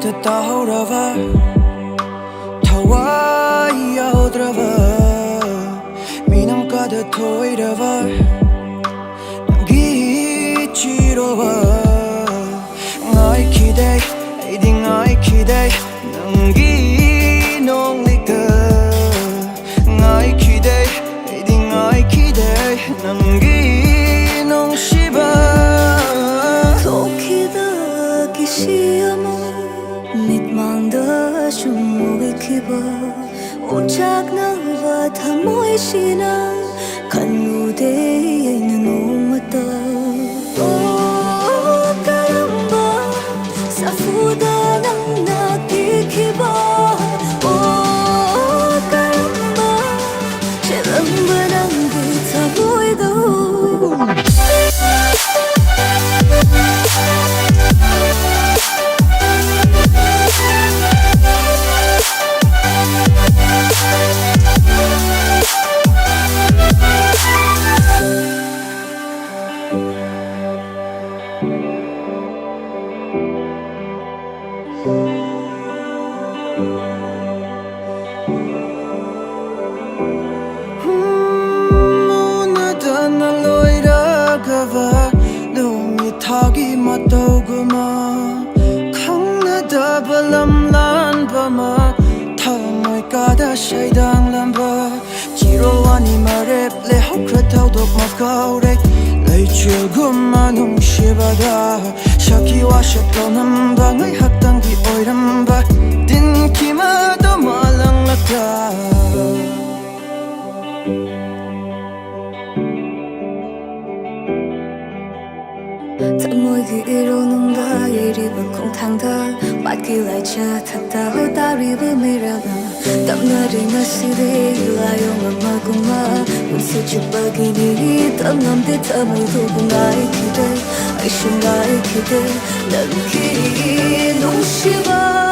ta taurava thawai yaudrava minam kada thoirava namgi chirova ngai khidai iding ngai khidai namgi nonglikta ngai khidai iding ngai khidai namgi nongsiba thokida kisiama mitmangda shumui khiba ochakna va thamoi sina kanude aina nomata o karamba safuda nangna tikhiba o karamba chelamba nangi thamoi do thagi matoguma khangna dabalam lan bama thamoi kada shaidang lamba jirowani marep le hokra tawdok makaure lei chil gumma nung shibada shaki wa shatonam ba ngai hatang gi oiramba din kima do malang lakta Tamoi gi iro nungda yeri ba kong thangda mat gi lai cha thakta ho ta ri ba mera ba tamna ri na si de la yo ma ma kuma un se chup ba gi ni tam nam de tamoi do ngai ki de ai shung ngai ki de nam ki nong shi ba